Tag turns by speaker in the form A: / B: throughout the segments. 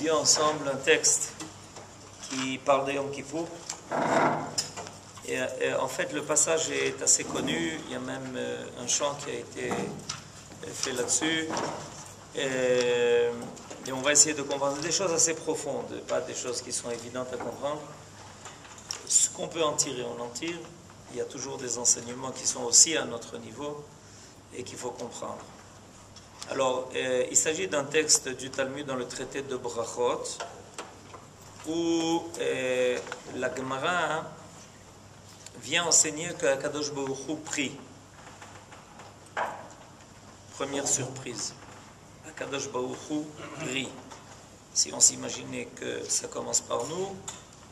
A: étudier ensemble un texte qui parle de Yom Kippour. Et en fait, le passage est assez connu. Il y a même un chant qui a été fait là-dessus. Et on va essayer de comprendre des choses assez profondes, pas des choses qui sont évidentes à comprendre. Ce qu'on peut en tirer, on en tire. Il y a toujours des enseignements qui sont aussi à notre niveau et qu'il faut comprendre. Alors, il s'agit d'un texte du Talmud dans le traité de Brachot, où la Gemara vient enseigner que Akadosh Baruch Hu prie. Première surprise. Akadosh Baruch Hu prie. Si on s'imaginait que ça commence par nous,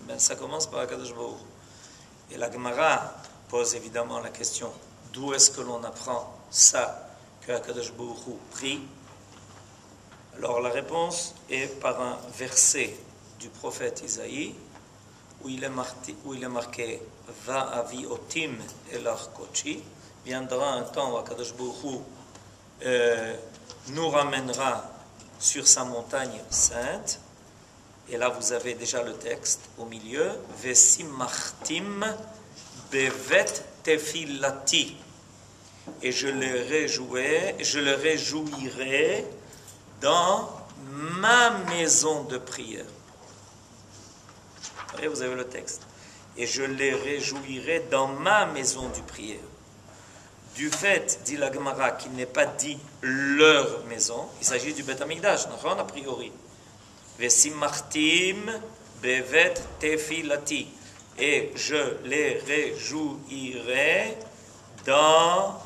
A: ben ça commence par Akadosh Baruch Hu. Et la Gemara pose évidemment la question, d'où est-ce que l'on apprend ça, que Akadosh Baruch Hu prie? Alors la réponse est par un verset du prophète Isaïe, où il est marqué Va avi otim elach kochi. Viendra un temps où Akadosh Baruch Hu nous ramènera sur sa montagne sainte. Et là vous avez déjà le texte au milieu. Vesimachtim bevet tefilati. Et je le réjouirai dans ma maison de prière. Vous voyez, vous avez le texte. Et je les réjouirai dans ma maison de prière. Du fait, dit la Gemara, qu'il n'est pas dit leur maison, il s'agit du Beth Amikdash, a priori. Vesimachtim bevet tefilati. Et je les réjouirai dans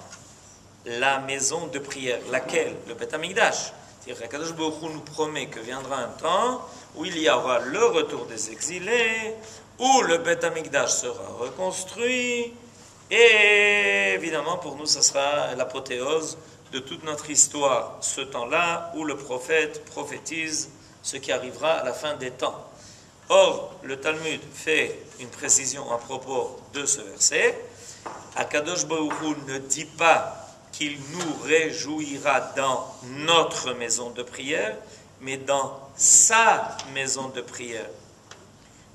A: la maison de prière. Laquelle? Le Beth Amikdash. C'est-à-dire qu'Akadosh Baruch Hu nous promet que viendra un temps où il y aura le retour des exilés, où le Beth Amikdash sera reconstruit, et évidemment pour nous, ça sera l'apothéose de toute notre histoire, ce temps-là où le prophète prophétise ce qui arrivera à la fin des temps. Or, le Talmud fait une précision à propos de ce verset. Akadosh Baruch Hu ne dit pas qu'il nous réjouira dans notre maison de prière, mais dans sa maison de prière.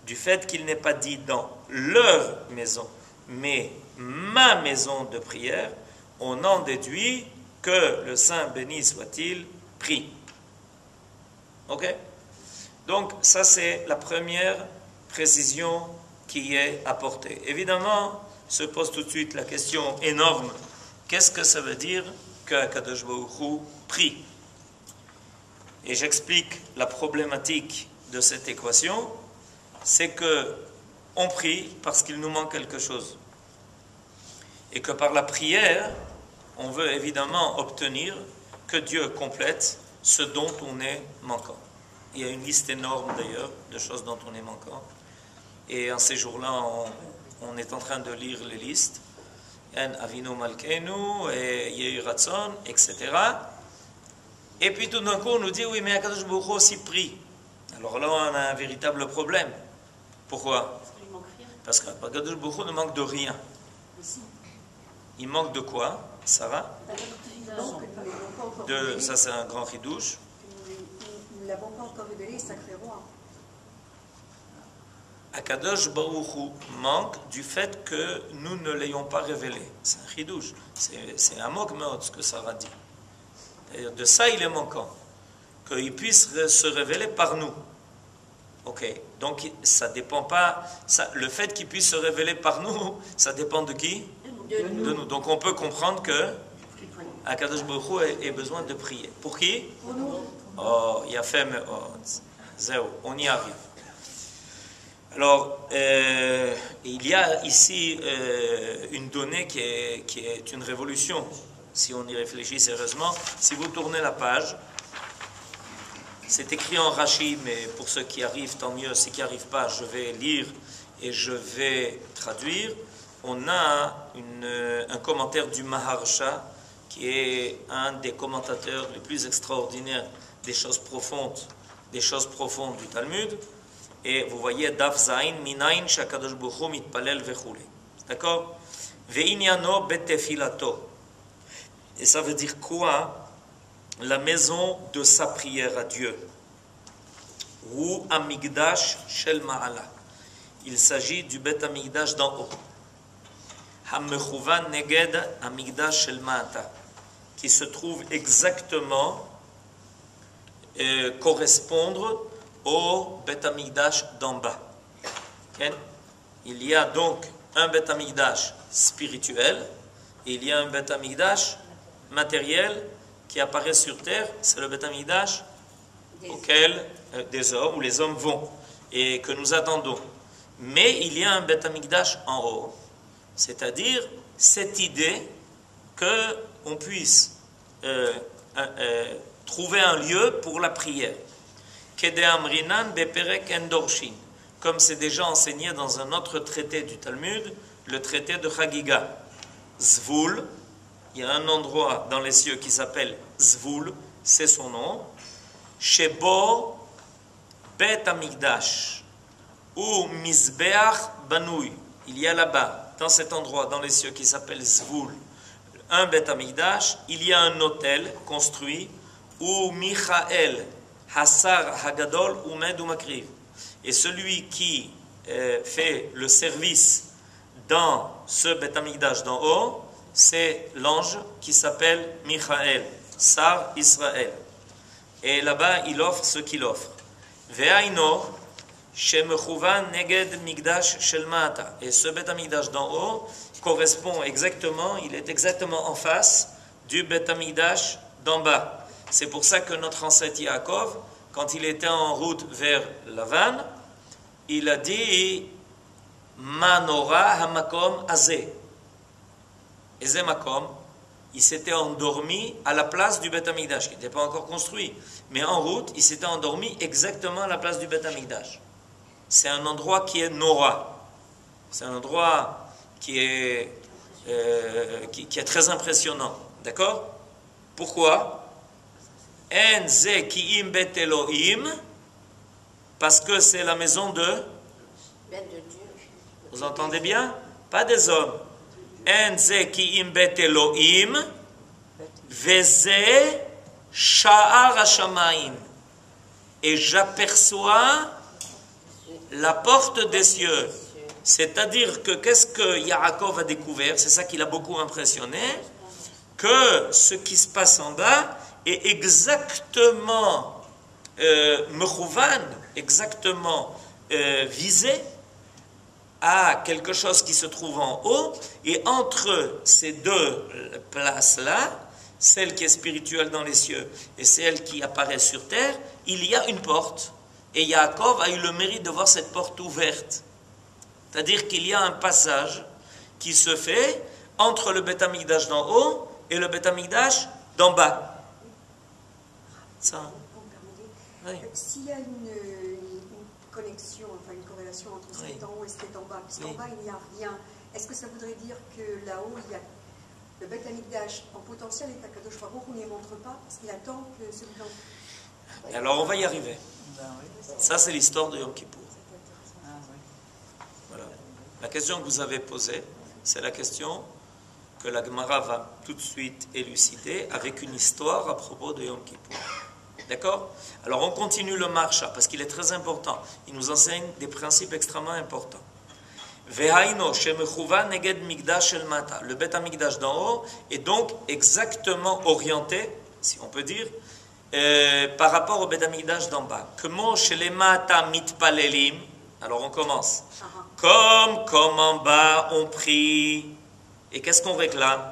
A: Du fait qu'il n'est pas dit dans leur maison, mais ma maison de prière, on en déduit que le Saint béni soit-il prie. Ok? Donc ça c'est la première précision qui est apportée. Évidemment, se pose tout de suite la question énorme. Qu'est-ce que ça veut dire que Akadosh Baruch Hu prie? Et j'explique la problématique de cette équation, c'est que on prie parce qu'il nous manque quelque chose. Et que par la prière, on veut évidemment obtenir que Dieu complète ce dont on est manquant. Il y a une liste énorme d'ailleurs de choses dont on est manquant. Et en ces jours-là, on est en train de lire les listes. Avinu Malkeinu, Yehi Ratzon, etc. Et puis tout d'un coup, on nous dit, oui, mais Akadosh Baruch Hu aussi prie. Alors là, on a un véritable problème. Pourquoi? Parce qu'Akadosh Baruch Hu ne manque de rien. Il manque de quoi, Sarah? Ça, c'est un grand chidouche.
B: Nous ne l'avons pas encore révélé, sacré roi.
A: Akadosh Baruch Hu manque du fait que nous ne l'ayons pas révélé. C'est un chidouche. C'est un mot ce que Sarah dit. Et de ça, il est manquant. Qu'il puisse se révéler par nous. Ok. Donc, ça dépend pas... le fait qu'il puisse se révéler par nous, ça dépend de qui? De nous. Donc, on peut comprendre que Akadosh Baruch Hu ait besoin de prier. Pour qui?
B: Pour nous.
A: Oh, il y a fait... on y arrive. Alors, il y a ici une donnée qui est une révolution, si on y réfléchit sérieusement. Si vous tournez la page, c'est écrit en Rashi, mais pour ceux qui arrivent, tant mieux. Ceux qui n'y arrivent pas, je vais lire et je vais traduire. On a un commentaire du Maharsha, qui est un des commentateurs les plus extraordinaires des choses profondes du Talmud. Et vous voyez, Daf Zain, Minayin, Shakadosh Baruch Hu, Mitpalel, Vechule. D'accord? Ve'inyano betefilato. Et ça veut dire quoi? La maison de sa prière à Dieu. Hu Amigdash Shel Ma'ala. Il s'agit du Bet Amigdash d'en haut. Hammechuvan Neged Amigdash Shel Ma'ata, qui se trouve exactement correspondre au Bet Amigdash d'en bas. Okay? Il y a donc un Bet Amigdash spirituel et il y a un Bet Amigdash matériel qui apparaît sur terre. C'est le Bet Amigdash auquel des hommes, où les hommes vont et que nous attendons. Mais il y a un Bet Amigdash en haut, c'est-à-dire cette idée qu'on puisse trouver un lieu pour la prière. Kede Amrinan Beperek Endorshin, comme c'est déjà enseigné dans un autre traité du Talmud, le traité de Chagiga. Zvul, il y a un endroit dans les cieux qui s'appelle Zvul, c'est son nom. Shebo Bet Amigdash ou Mizbeach Banouy, il y a là-bas, dans cet endroit, dans les cieux qui s'appelle Zvul, un Bet Amigdash, il y a un autel construit où Michael, Hassar Hagadol, Umed Umakriv. Et celui qui fait le service dans ce Bet Amigdash d'en haut, c'est l'ange qui s'appelle Michael, Sar Israël. Et là-bas, il offre ce qu'il offre. Ve'aino, Shemechuvan Neged Migdash Shel Ma'ata. Et ce Bet Amigdash d'en haut correspond exactement, il est exactement en face du Bet Amigdash d'en bas. C'est pour ça que notre ancêtre Yaakov, quand il était en route vers Lavan, il a dit Manora Hamakom Azeh. Eze Makom, il s'était endormi à la place du Bet Amigdash, qui n'était pas encore construit. Mais en route, il s'était endormi exactement à la place du Bet Amigdash. C'est un endroit qui est Nora. C'est un endroit qui est très impressionnant. D'accord? Pourquoi? En ze ki'im bet Elohim, parce que c'est la maison de... Vous entendez bien? Pas des hommes. En ze ki'im bet Elohim, veze sha'ar hashamayim. Et j'aperçois la porte des cieux. C'est-à-dire que qu'est-ce que Yaakov a découvert? C'est ça qui l'a beaucoup impressionné, que ce qui se passe en bas est exactement mechouvan, exactement visé à quelque chose qui se trouve en haut, et entre ces deux places-là, celle qui est spirituelle dans les cieux et celle qui apparaît sur terre, il y a une porte. Et Yaakov a eu le mérite de voir cette porte ouverte. C'est-à-dire qu'il y a un passage qui se fait entre le Bet Amigdash d'en haut et le Bet Amigdash d'en bas. Ça. Oui.
B: S'il y a une connexion, enfin une corrélation entre ce qui est en haut et ce qui est en bas, puisqu'en bas il n'y a rien, est-ce que ça voudrait dire que là-haut il y a le Bet Amigdash en potentiel et Kadosh Baruch Hu ne les montre pas parce qu'il attend que celui d'en haut?
A: Alors on va y arriver. Ça c'est l'histoire de Yom Kippour. Voilà. La question que vous avez posée, c'est la question que la Gemara va tout de suite élucider avec une histoire à propos de Yom Kippour. D'accord? Alors on continue le Marsha parce qu'il est très important. Il nous enseigne des principes extrêmement importants. Vehaino shemechuvan neged migdash el mata. Le Bet Amigdash d'en haut est donc exactement orienté, si on peut dire, par rapport au Bet Amigdash d'en bas. Kemo shelemata mitpalelim. Alors on commence. Comme en bas on prie. Et qu'est-ce qu'on réclame?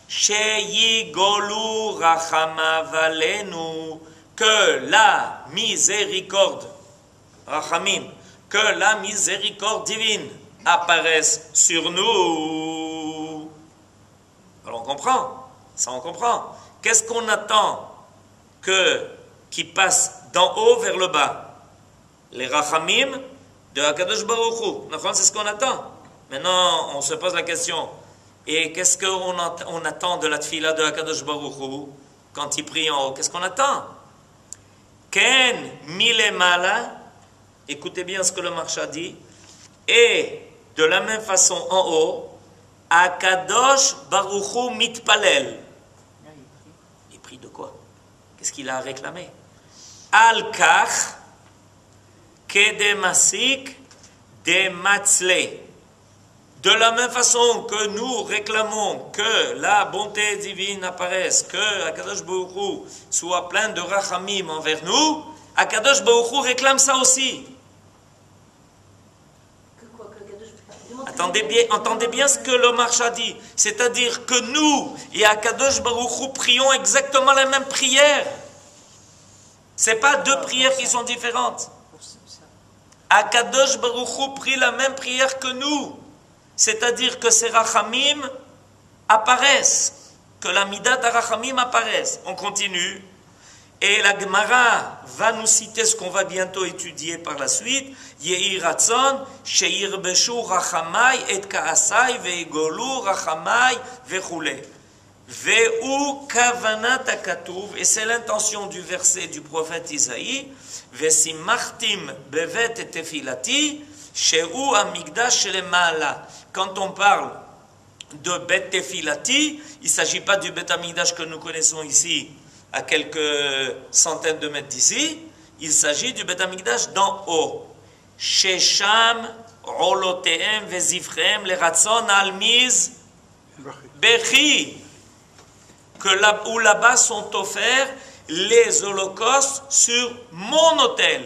A: Sheyigolu rachamavalenu. Que la miséricorde, rachamim, que la miséricorde divine apparaisse sur nous. Alors on comprend, ça on comprend. Qu'est-ce qu'on attend qui passe d'en haut vers le bas? Les rachamim de Hakadosh Baruch Hu. C'est ce qu'on attend. Maintenant, on se pose la question. Et qu'est-ce qu'on attend de la tfila de Hakadosh Baruch Hu quand il prie en haut? Qu'est-ce qu'on attend? Ken milemala, écoutez bien ce que le Marsha dit, et de la même façon en haut, Hakadosh Baruch Hu mitpalel. Il prie de quoi? Qu'est-ce qu'il a réclamé? Al-Kach Kedemasik de Matzle. De la même façon que nous réclamons que la bonté divine apparaisse, que Akadosh Baruch Hu soit plein de rachamim envers nous, Akadosh Baruch Hu réclame ça aussi. Entendez bien ce que le Maharsha dit. C'est-à-dire que nous et Akadosh Baruch Hu prions exactement la même prière. Ce n'est pas deux prières qui sont différentes. Akadosh Baruch Hu prie la même prière que nous. C'est-à-dire que ces rachamim apparaissent. Que la midat rachamim apparaisse. On continue. Et la Gemara va nous citer ce qu'on va bientôt étudier par la suite. Yehi ratzon, sheyirbeshu rachamai et kaasai veigolu rachamai vechule. Ve'u kavanat hakatuv, et c'est l'intention du verset du prophète Isaïe. Vesimachtim bevet et tefilati, sheu amigdash shelemala. Quand on parle de bet tefilati, il ne s'agit pas du bet amigdash que nous connaissons ici, à quelques centaines de mètres d'ici, il s'agit du Beth Amikdash d'en haut. Shesham, Rolotehem, Vezifrehem, les Ratson, Almiz, Bechi, où là-bas sont offerts les holocaustes sur mon autel.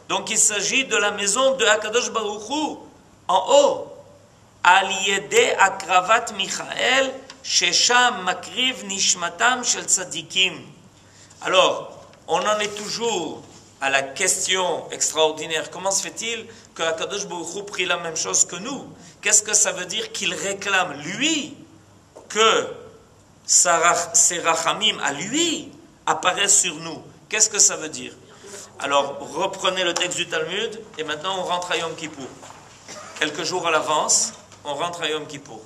A: Donc il s'agit de la maison de Akadosh Baruch Hu, en haut. Al-Yede Akravat Michael, Shesham Makriv Nishmatam Shel Tzadikim. Alors, on en est toujours à la question extraordinaire. Comment se fait-il que Akadosh Baruch Hu prie la même chose que nous? Qu'est-ce que ça veut dire qu'il réclame, lui, que ses rachamim, à lui, apparaissent sur nous? Qu'est-ce que ça veut dire? Alors, reprenez le texte du Talmud, et maintenant on rentre à Yom Kippour. Quelques jours à l'avance, on rentre à Yom Kippour.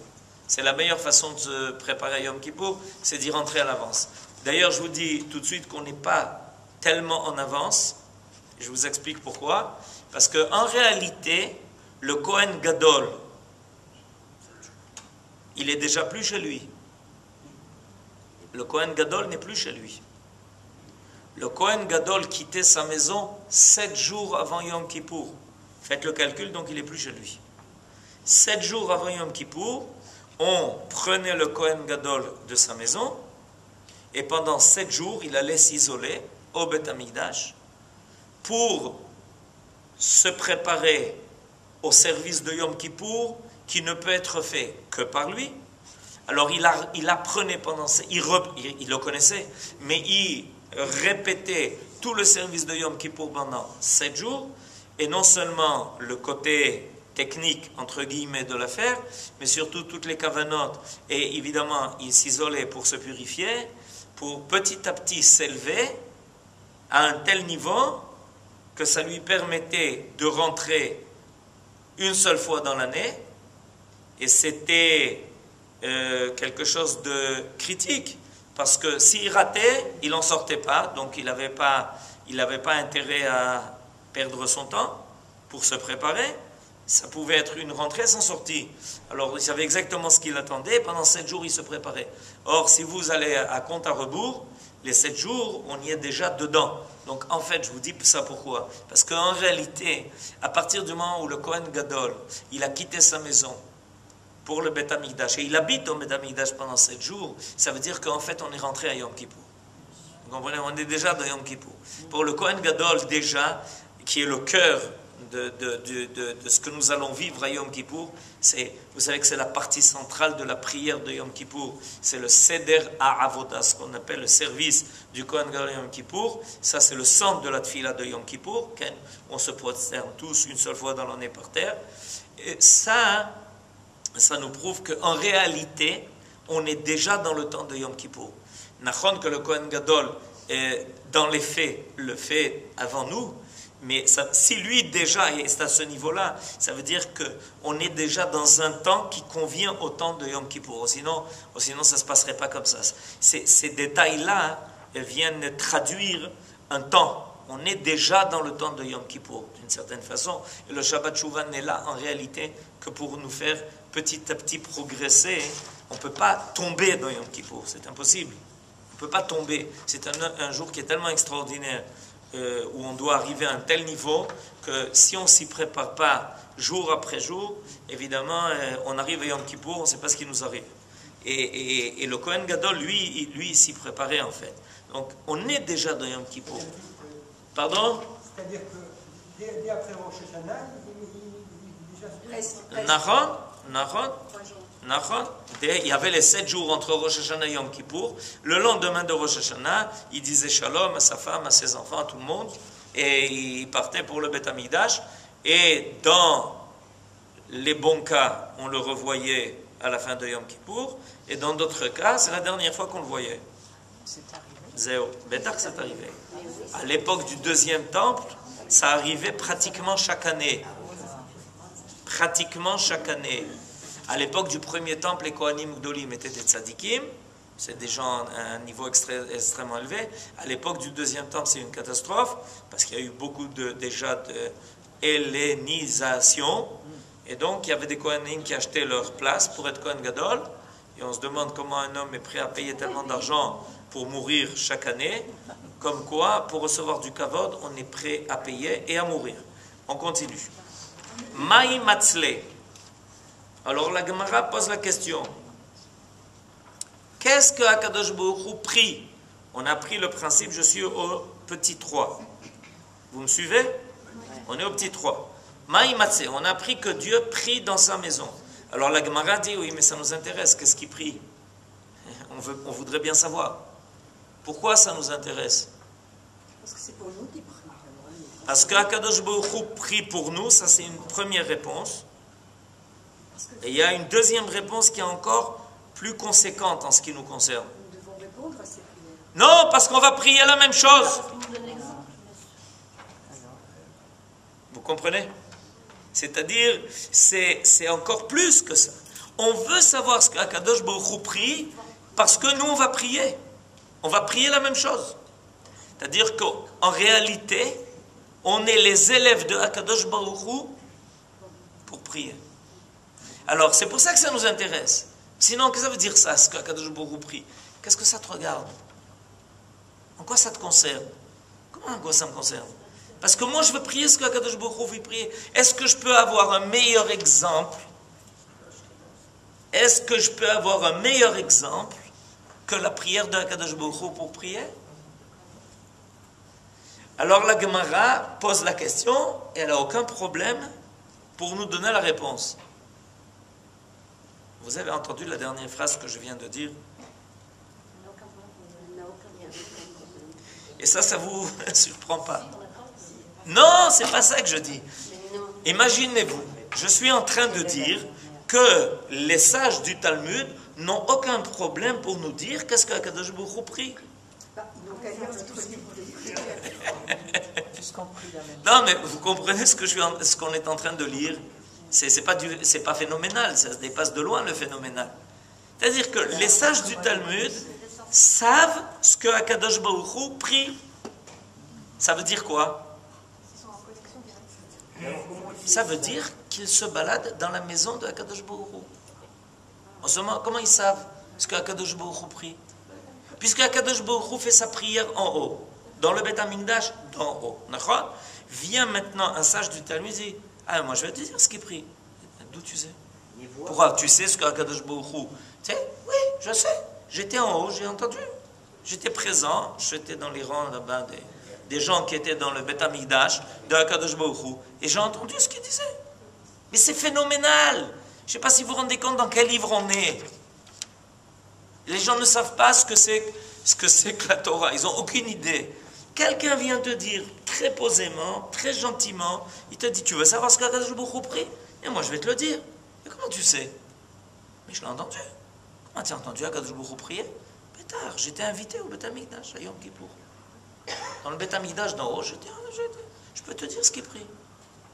A: C'est la meilleure façon de se préparer à Yom Kippour, c'est d'y rentrer à l'avance. D'ailleurs, je vous dis tout de suite qu'on n'est pas tellement en avance. Je vous explique pourquoi. Parce qu'en réalité, le Kohen Gadol, il est déjà plus chez lui. Le Kohen Gadol n'est plus chez lui. Le Kohen Gadol quittait sa maison 7 jours avant Yom Kippour. Faites le calcul, donc il n'est plus chez lui. 7 jours avant Yom Kippour, on prenait le Kohen Gadol de sa maison, et pendant 7 jours, il allait s'isoler au Beth Amikdash pour se préparer au service de Yom Kippour qui ne peut être fait que par lui. Alors il apprenait pendant, il le connaissait, mais il répétait tout le service de Yom Kippour pendant 7 jours, et non seulement le côté technique, entre guillemets, de l'affaire, mais surtout toutes les kavanotes, et évidemment, il s'isolait pour se purifier, pour petit à petit s'élever à un tel niveau que ça lui permettait de rentrer une seule fois dans l'année, et c'était quelque chose de critique, parce que s'il ratait, il n'en sortait pas, donc il n'avait pas intérêt à perdre son temps pour se préparer. Ça pouvait être une rentrée sans sortie. Alors il savait exactement ce qu'il attendait, pendant 7 jours il se préparait. Or si vous allez à compte à rebours, les 7 jours on y est déjà dedans. Donc en fait je vous dis ça pourquoi? Parce qu'en réalité, à partir du moment où le Kohen Gadol, il a quitté sa maison pour le Beth Amikdash, et il habite au Beth Amikdash pendant 7 jours, ça veut dire qu'en fait on est rentré à Yom Kippour. Vous comprenez? On est déjà dans Yom Kippour. Pour le Kohen Gadol déjà, qui est le cœur de ce que nous allons vivre à Yom Kippour, vous savez que c'est la partie centrale de la prière de Yom Kippour, c'est le Seder HaAvodah, ce qu'on appelle le service du Kohen Gadol Yom Kippour. Ça c'est le centre de la tfila de Yom Kippour, on se prosterne tous une seule fois dans l'année par terre, et ça nous prouve qu'en réalité on est déjà dans le temps de Yom Kippour. Nachon que le Kohen Gadol dans les faits le fait avant nous, mais ça, si lui déjà est à ce niveau-là, ça veut dire qu'on est déjà dans un temps qui convient au temps de Yom Kippour. Sinon ça ne se passerait pas comme ça. Ces détails-là viennent traduire un temps. On est déjà dans le temps de Yom Kippour, d'une certaine façon. Et le Shabbat Shuvah n'est là, en réalité, que pour nous faire petit à petit progresser. On ne peut pas tomber dans Yom Kippour, c'est impossible. On ne peut pas tomber. C'est un jour qui est tellement extraordinaire. où on doit arriver à un tel niveau que si on ne s'y prépare pas jour après jour, évidemment, on arrive à Yom Kippour, on ne sait pas ce qui nous arrive. Et le Kohen Gadol, lui, il s'y préparait en fait. Donc, on est déjà dans Yom Kippour. Pardon?
C: C'est-à-dire que dès après Rosh Hashanah, il déjà...
A: Nahon. Il y avait les 7 jours entre Rosh Hashanah et Yom Kippour. Le lendemain de Rosh Hashanah, il disait shalom à sa femme, à ses enfants, à tout le monde. Et il partait pour le Beth Amikdash. Et dans les bons cas, on le revoyait à la fin de Yom Kippour. Et dans d'autres cas, c'est la dernière fois qu'on le voyait.
D: C'est arrivé.
A: Zéo. Bétar, c'est arrivé. À l'époque du deuxième temple, ça arrivait pratiquement chaque année. Pratiquement chaque année. À l'époque du premier temple, les Kohanim Gdolim étaient des tzadikim. C'est des gens à un niveau extrêmement élevé. À l'époque du deuxième temple, c'est une catastrophe, parce qu'il y a eu beaucoup déjà de hellénisation. Et donc, il y avait des Kohanim qui achetaient leur place pour être Kohen Gadol. Et on se demande comment un homme est prêt à payer tellement d'argent pour mourir chaque année. Comme quoi, pour recevoir du kavod, on est prêt à payer et à mourir. On continue. Maï Matzle. Alors la Gemara pose la question. Qu'est-ce que Akadosh Baruch Hu prie? On a pris le principe, je suis au petit 3. Vous me suivez? On est au petit 3. Maï Matzle. On a appris que Dieu prie dans sa maison. Alors la Gemara dit, oui, mais ça nous intéresse. Qu'est-ce qu'il prie? On voudrait bien savoir. Pourquoi ça nous intéresse?
B: Parce que c'est pour nous qui prie.
A: Parce qu'Akadosh Baruch Hu prie pour nous, ça c'est une première réponse. Et il y a une deuxième réponse qui est encore plus conséquente en ce qui nous concerne.
B: Nous devons répondre à ces prières.
A: Non, parce qu'on va prier la même chose. Vous comprenez? C'est-à-dire, c'est encore plus que ça. On veut savoir ce qu'Akadosh Baruch Hu prie, parce que nous on va prier. On va prier la même chose. C'est-à-dire qu'en réalité, on est les élèves de Akadosh Baruch Hu pour prier. Alors, c'est pour ça que ça nous intéresse. Sinon, qu'est-ce que ça veut dire ça, ce qu'Akadosh Baruch Hu prie? Qu'est-ce que ça te regarde? En quoi ça te concerne? Comment en quoi ça me concerne? Parce que moi, je veux prier ce qu'Akadosh Baruch Hu veut prier. Est-ce que je peux avoir un meilleur exemple? Est-ce que je peux avoir un meilleur exemple que la prière de Akadosh Baruch Hu pour prier? Alors la Gemara pose la question et elle n'a aucun problème pour nous donner la réponse. Vous avez entendu la dernière phrase que je viens de dire? Et ça vous surprend pas? Non, c'est pas ça que je dis. Imaginez-vous, je suis en train de dire que les sages du Talmud n'ont aucun problème pour nous dire qu'est-ce qu'Akadosh Baruch Hu prie.
B: Ils n'ont qu'à lire notre livre de prière.
A: Non, mais vous comprenez ce qu'on est en train de lire? C'est pas phénoménal, ça se dépasse de loin le phénoménal. C'est-à-dire que les sages du Talmud savent ce que Akadosh Baruch Hu prie. Ça veut dire quoi? Ça veut dire qu'ils se baladent dans la maison de Akadosh Baruch Hu. Comment ils savent ce que Akadosh Baruch Hu prie? Puisque Akadosh Baruch Hu fait sa prière en haut, dans le Beth Amikdash, d'en haut. Vient maintenant un sage du Talmud et dit, ah, moi je vais te dire ce qu'il prie. D'où tu sais? Pourquoi? Tu sais ce qu'Akadosh Baruch Hu? Tu sais? Oui, je sais. J'étais en haut, j'ai entendu. J'étais présent, j'étais dans les rangs là-bas des gens qui étaient dans le Beth Amikdash de Akadosh Baruch Hu, et j'ai entendu ce qu'il disait. Mais c'est phénoménal. Je ne sais pas si vous vous rendez compte dans quel livre on est. Les gens ne savent pas ce que c'est que la Torah. Ils n'ont aucune idée. Quelqu'un vient te dire très posément, très gentiment, il te dit, tu veux savoir ce qu'Akadosh Baruch Hu prie? Et moi je vais te le dire. Et comment tu sais? Mais je l'ai entendu. Comment tu as entendu Akadosh Baruch Hu prier? Pétard, j'étais invité au Beth Amikdash à Yom Kippour. Dans le Beth Amikdash d'en haut, je peux te dire ce qu'il prie.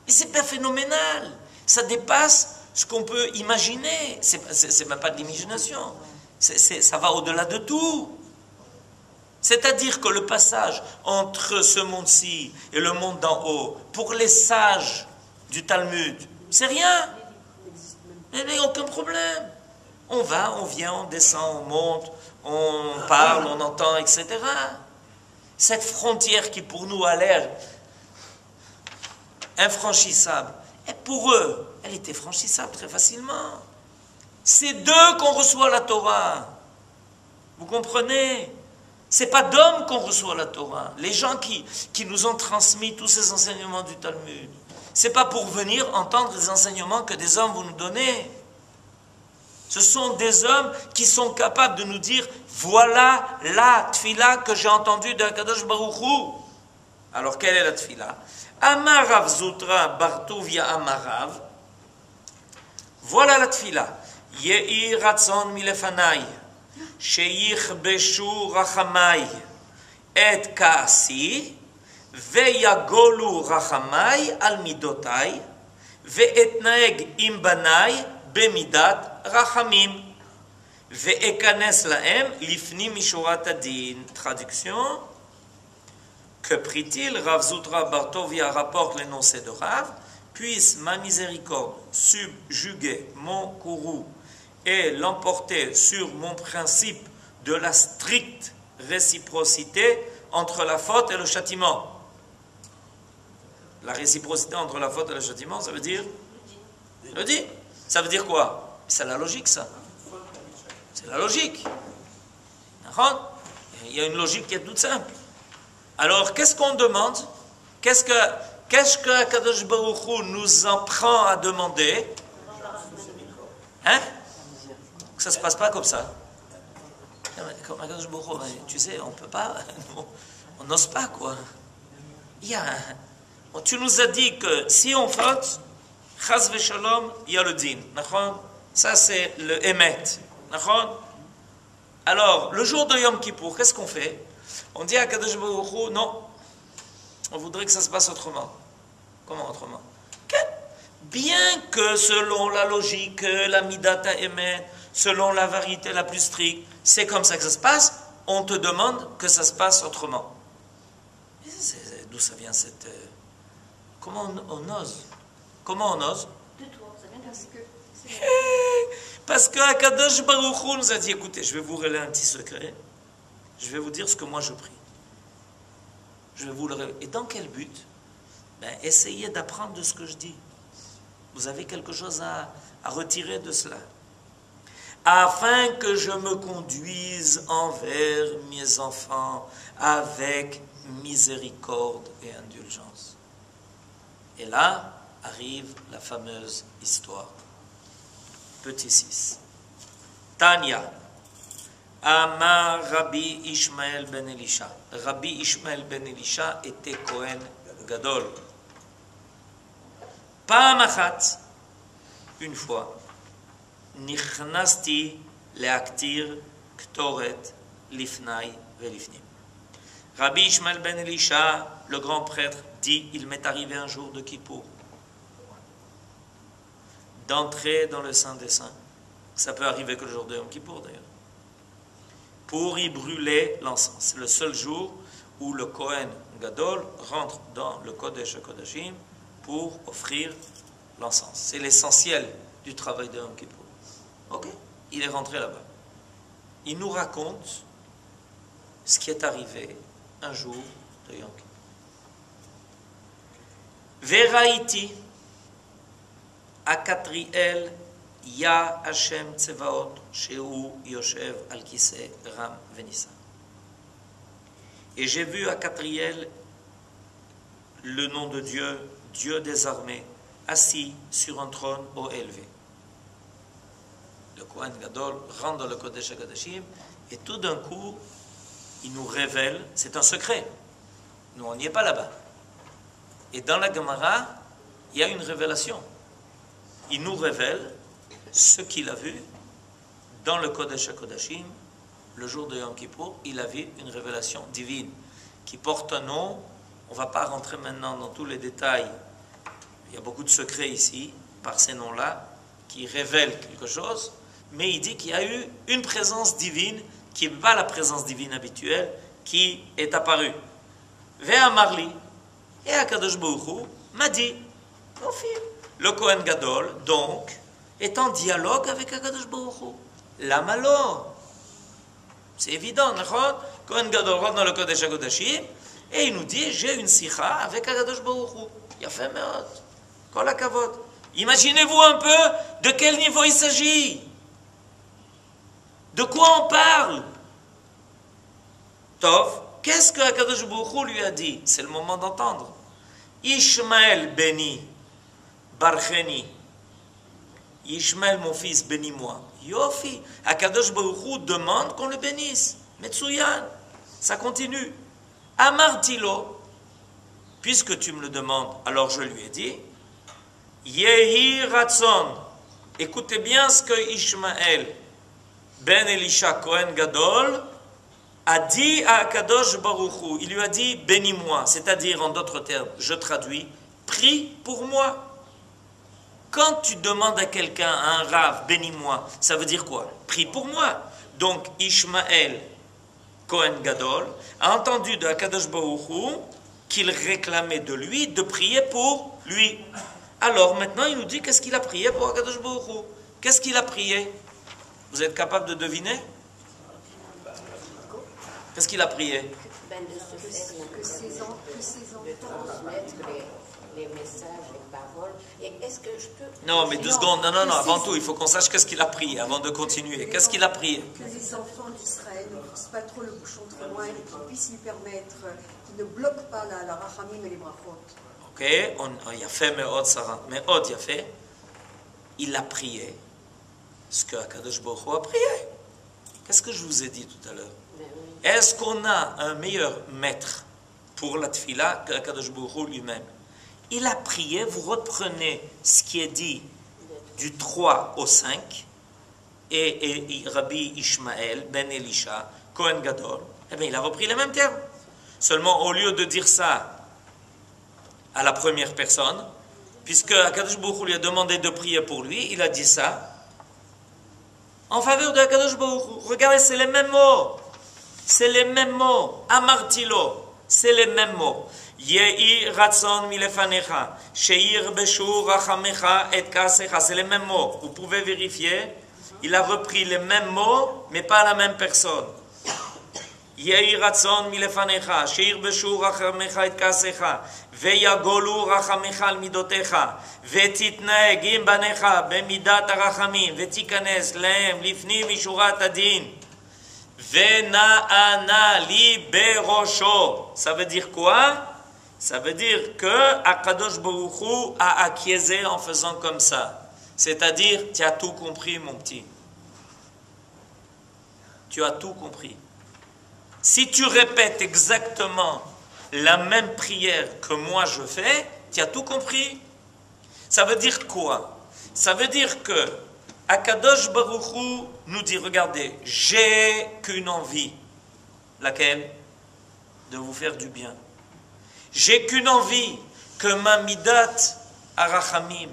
A: Et c'est pas phénoménal. Ça dépasse ce qu'on peut imaginer. C'est même pas de l'imagination. Ça va au-delà de tout. C'est-à-dire que le passage entre ce monde-ci et le monde d'en haut, pour les sages du Talmud, c'est rien. Il n'y a aucun problème. On va, on vient, on descend, on monte, on parle, on entend, etc. cette frontière qui pour nous a l'air infranchissable, et pour eux, elle était franchissable très facilement. C'est d'eux qu'on reçoit la Torah. Vous comprenez? C'est pas d'hommes qu'on reçoit la Torah. Les gens qui nous ont transmis tous ces enseignements du Talmud, c'est pas pour venir entendre les enseignements que des hommes vont nous donner. Ce sont des hommes qui sont capables de nous dire, voilà la tfila que j'ai entendue d'Akadosh Baruch Hu. Alors quelle est la tfila? Amarav Zutra Bartovia Amarav. Voilà la tfila. Yehi ratzon milefanai. שיכבשו רחמי את כעסי ויגולו רחמי על מידותיי ואתנהג עם בניי במידת רחמים ואכנס להם לפנים משורת הדין. Traduction. Que prit-il? Rav Zutra Bartovia rapporte l'énoncé de Rav. Puisse ma miséricorde subjuguer mon courroux et l'emporter sur mon principe de la stricte réciprocité entre la faute et le châtiment. La réciprocité entre la faute et le châtiment, ça veut dire? Le dit. Ça veut dire quoi? C'est la logique, ça. C'est la logique. Il y a une logique qui est toute simple. Alors, qu'est-ce qu'on demande? Qu'est-ce que Kadosh Baruch Hu nous en prend à demander? Hein? Ça ne se passe pas comme ça. Tu sais, on ne peut pas, on n'ose pas, quoi. Tu nous as dit que si on faute, chas v'shalom, il y a le din. Ça, c'est le émet. Alors, le jour de Yom Kippour, qu'est-ce qu'on fait? On dit à Kadosh Baruch Hu, non, on voudrait que ça se passe autrement. Comment autrement? Bien que selon la logique, la midata émet, selon la vérité la plus stricte, c'est comme ça que ça se passe, on te demande que ça se passe autrement. D'où ça vient cette... Comment on ose? Comment on ose?
B: De toi, ça vient parce que...
A: Parce que Akadosh Baruch Hu nous a dit, écoutez, je vais vous révéler un petit secret, je vais vous dire ce que moi je prie. Je vais vous le révéler. Et dans quel but? Essayez d'apprendre de ce que je dis. Vous avez quelque chose à retirer de cela. Afin que je me conduise envers mes enfants avec miséricorde et indulgence. Et là arrive la fameuse histoire. Petit 6. Tanya. Amar Rabbi Ishmael ben Elisha. Rabbi Ishmael ben Elisha était Kohen Gadol. Pa'am achat, une fois, Nichnasti leaktir ktoret lifnai velifnim. Rabbi Ishmael ben Elisha, le grand prêtre, dit, il m'est arrivé un jour de Kippour d'entrer dans le Saint des Saints. Ça peut arriver que le jour de Yom Kippour d'ailleurs. Pour y brûler l'encens. C'est le seul jour où le Kohen Gadol rentre dans le Kodesh HaKodashim pour offrir l'encens. C'est l'essentiel du travail de Yom Kippour. Ok? Il est rentré là-bas. Il nous raconte ce qui est arrivé un jour de Yom Kippour. Veraiti akatriel ya Hashem tsevaot shehu yoshev al kiseh ram venissa. Et j'ai vu à Katriel le nom de Dieu, Dieu des armées, assis sur un trône haut élevé. Le Kohen Gadol rentre dans le Kodesh HaKodashim et tout d'un coup, il nous révèle, c'est un secret. Nous, on n'y est pas là-bas. Et dans la Gemara, il y a une révélation. Il nous révèle ce qu'il a vu dans le Kodesh HaKodashim. Le jour de Yom Kippour, il a vu une révélation divine qui porte un nom. On ne va pas rentrer maintenant dans tous les détails. Il y a beaucoup de secrets ici, par ces noms-là, qui révèlent quelque chose. Mais il dit qu'il y a eu une présence divine, qui n'est pas la présence divine habituelle, qui est apparue. Vea Marli, et Akadosh Baruch Hu m'a dit, le Kohen Gadol, donc, est en dialogue avec Akadosh Baruch Hu. L'Amalor. C'est évident, נכון? Kohen Gadol rentre dans le Kodesh HaKodashim et il nous dit, j'ai une sikha avec Akadosh Baruch Hu. Yafé me'od. Kol hakavod. Imaginez-vous un peu de quel niveau il s'agit. De quoi on parle? Tov, qu'est-ce que Akadosh Baruch Hu lui a dit? C'est le moment d'entendre. Ishmael béni, Barcheni. Ishmael mon fils, bénis-moi. Yofi. Akadosh Baruch Hu demande qu'on le bénisse. Metsuyan. Ça continue. Amartilo. Puisque tu me le demandes, alors je lui ai dit. Yehi Ratson. Écoutez bien ce que Ishmael ben Elisha Kohen Gadol a dit à Akadosh Baruch Hu. Il lui a dit bénis-moi. C'est-à-dire, en d'autres termes, je traduis, prie pour moi. Quand tu demandes à quelqu'un, à un rave, bénis-moi, ça veut dire quoi? Prie pour moi. Donc, Ishmael Kohen Gadol a entendu de Akadosh Baruch Hu qu'il réclamait de lui de prier pour lui. Alors, maintenant, il nous dit qu'est-ce qu'il a prié pour Akadosh Baruch Hu. Qu'est-ce qu'il a prié? Vous êtes capable de deviner? Qu'est-ce qu'il a prié?
B: Que ses enfants
D: les messages, les paroles. Et est-ce que je peux...
A: Non, mais 2 secondes. Non, avant tout, il faut qu'on sache qu'est-ce qu'il a prié avant de continuer. Qu'est-ce qu'il a prié?
B: Que les enfants d'Israël ne poussent pas trop le bouchon trop loin et qu'ils puissent lui permettre, qu'ils ne bloquent pas la rachamim et les brachot.
A: Ok, il a fait Me'od Sarah. Me'od, il a fait. Il a prié ce que Akadosh Baruch Hu a prié. Qu'est-ce que je vous ai dit tout à l'heure? Est-ce qu'on a un meilleur maître pour la tfila que Akadosh Baruch Hu lui-même? Il a prié, vous reprenez ce qui est dit du 3 au 5, et Rabbi Ishmael, Ben Elisha, Kohen Gadol, eh bien il a repris les mêmes termes. Seulement, au lieu de dire ça à la première personne, puisque Akadosh Baruch Hu lui a demandé de prier pour lui, il a dit ça en faveur de Akadosh Baruch Hu. Regardez, c'est les mêmes mots. C'est les mêmes mots. Amartilo, c'est les mêmes mots. Yehi ratson milefanecha, sheir beshur rachamecha et kasecha. C'est les mêmes mots. Vous pouvez vérifier. Il a repris les mêmes mots, mais pas la même personne. Yehi ratson milefanecha, sheir beshur rachamecha et kasecha, veyagolu rachamecha al midotecha, vetitnaeg im banecha bemidat arachamim, vetikanes lehem lifnim mishurat adin. Vena'ana li berosho. Ça veut dire quoi? Ça veut dire que Akadosh Baruch Hu a acquiescé en faisant comme ça. C'est-à-dire, tu as tout compris, mon petit. Tu as tout compris. Si tu répètes exactement la même prière que moi je fais, tu as tout compris. Ça veut dire quoi? Ça veut dire que Akadosh Baruch Hu nous dit, regardez, j'ai qu'une envie. Laquelle? De vous faire du bien. J'ai qu'une envie, que ma midat arachamim,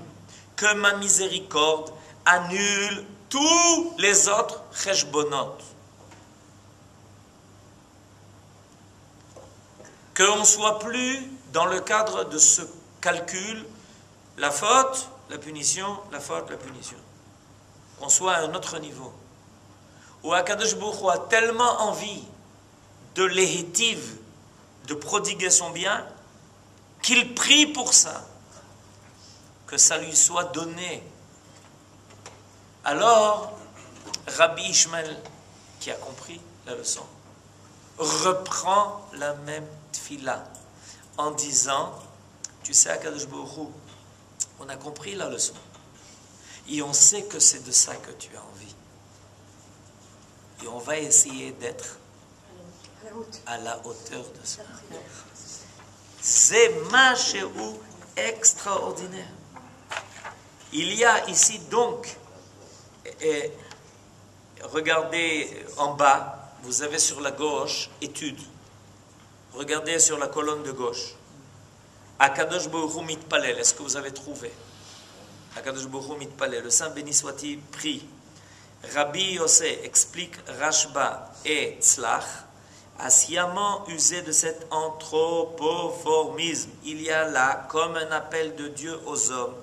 A: que ma miséricorde annule tous les autres cheshbonot. Qu'on ne soit plus dans le cadre de ce calcul, la faute, la punition, la faute, la punition. Qu'on soit à un autre niveau. Où Akadosh Baruch Hu a tellement envie de l'éhétive, de prodiguer son bien, qu'il prie pour ça, que ça lui soit donné. Alors, Rabbi Ishmael, qui a compris la leçon, reprend la même tfila en disant, tu sais, Akadosh Baruch Hu, on a compris la leçon. Et on sait que c'est de ça que tu as envie. Et on va essayer d'être à la hauteur de ça. C'est machéou extraordinaire. Il y a ici donc, regardez en bas, vous avez sur la gauche étude. Regardez sur la colonne de gauche. Akadosh Baruch Hu mitpalel, est-ce que vous avez trouvé? Akadosh Baruch Hu mitpalel, le Saint béni soit-il, prie. Rabbi Yossé explique Rashba et Tzlach a sciemment usé de cet anthropoformisme. Il y a là comme un appel de Dieu aux hommes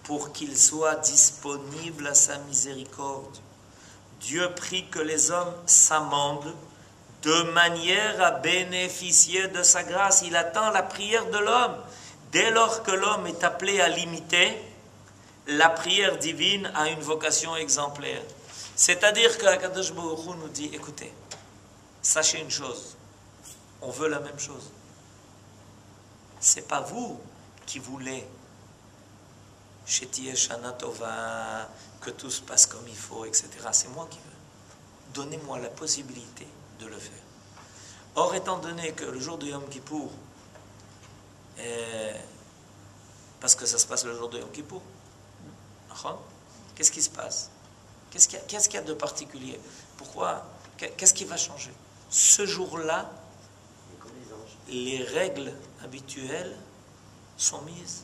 A: pour qu'ils soient disponibles à sa miséricorde. Dieu prie que les hommes s'amendent de manière à bénéficier de sa grâce. Il attend la prière de l'homme. Dès lors que l'homme est appelé à l'imiter, la prière divine a une vocation exemplaire. C'est-à-dire que Akadosh Baruch Hu nous dit, écoutez, sachez une chose, on veut la même chose. C'est pas vous qui voulez Shetiye Shana Tova, que tout se passe comme il faut, etc. C'est moi qui veux. Donnez-moi la possibilité de le faire. Or, étant donné que le jour de Yom Kippour, parce que ça se passe le jour de Yom Kippour, qu'est-ce qui se passe? Qu'est-ce qu'il y a de particulier? Pourquoi? Qu'est-ce qui va changer? Ce jour-là, les règles habituelles sont mises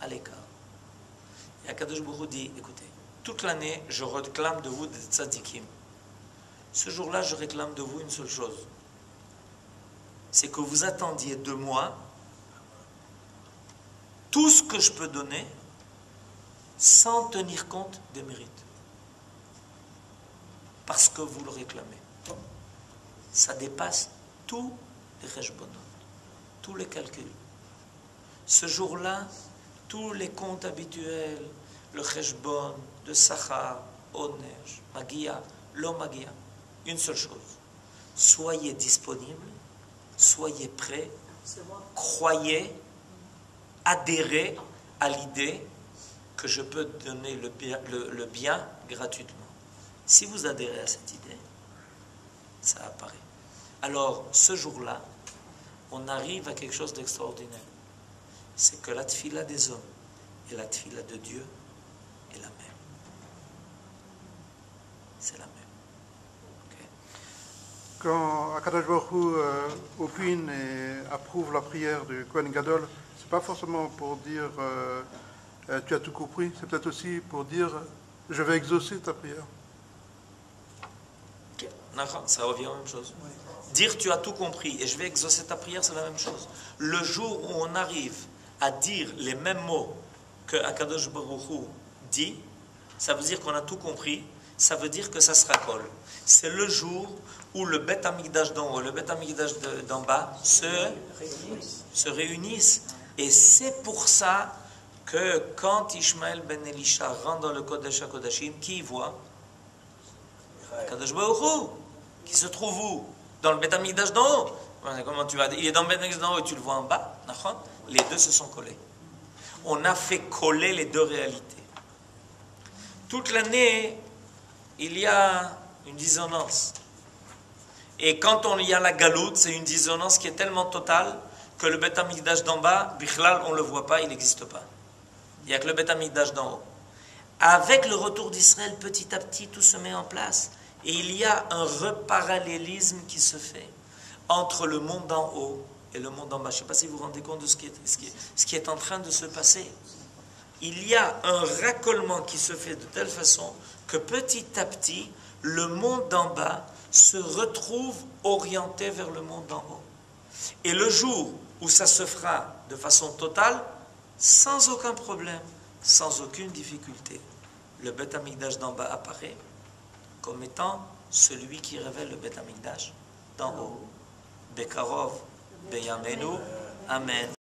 A: à l'écart. Et Akadosh Baruch Hu dit, écoutez, toute l'année, je réclame de vous des tzadikim. Ce jour-là, je réclame de vous une seule chose. C'est que vous attendiez de moi tout ce que je peux donner sans tenir compte des mérites. Parce que vous le réclamez. Ça dépasse tous les cheshbonot, tous les calculs. Ce jour-là, tous les comptes habituels, le cheshbon, de Sachar, Onesh, Magia, lo Magia, une seule chose. Soyez disponibles, soyez prêts, croyez, adhérez à l'idée que je peux donner le bien gratuitement. Si vous adhérez à cette idée, ça apparaît. Alors, ce jour-là, on arrive à quelque chose d'extraordinaire. C'est que la tfila des hommes et la tfila de Dieu est la même. C'est la même. Okay.
E: Quand Akadosh Baruch Hu opine et approuve la prière du Kohen Gadol, c'est pas forcément pour dire tu as tout compris, c'est peut-être aussi pour dire je vais exaucer ta prière.
A: Okay. Ça revient à la même chose. Oui. Dire tu as tout compris et je vais exaucer ta prière, c'est la même chose. Le jour où on arrive à dire les mêmes mots que Akadosh Baruch Hu dit, ça veut dire qu'on a tout compris, ça veut dire que ça se racole. C'est le jour où le Beth Amikdash d'en haut et le Beth Amikdash d'en bas se réunissent. Et c'est pour ça que quand Ishmael ben Elisha rentre dans le Kodesh HaKodashim, qui y voit? Akadosh Baruch Hu, qui se trouve où? Dans le Beth Amikdash d'en haut. Comment tu vas dire? Il est dans le Beth Amikdash d'en haut et tu le vois en bas. Les deux se sont collés. On a fait coller les deux réalités. Toute l'année, il y a une dissonance. Et quand il y a la galoute, c'est une dissonance qui est tellement totale que le Beth Amikdash d'en bas, bichlal, on ne le voit pas, il n'existe pas. Il n'y a que le Beth Amikdash d'en haut. Avec le retour d'Israël, petit à petit, tout se met en place. Et il y a un reparallélisme qui se fait entre le monde d'en haut et le monde en bas. Je ne sais pas si vous vous rendez compte de ce qui est en train de se passer. Il y a un raccollement qui se fait de telle façon que petit à petit, le monde d'en bas se retrouve orienté vers le monde d'en haut. Et le jour où ça se fera de façon totale, sans aucun problème, sans aucune difficulté, le Beth Amikdash d'en bas apparaît comme étant celui qui révèle le Beth Amikdash d'en haut. Bekarov, Beyamenu, Amen.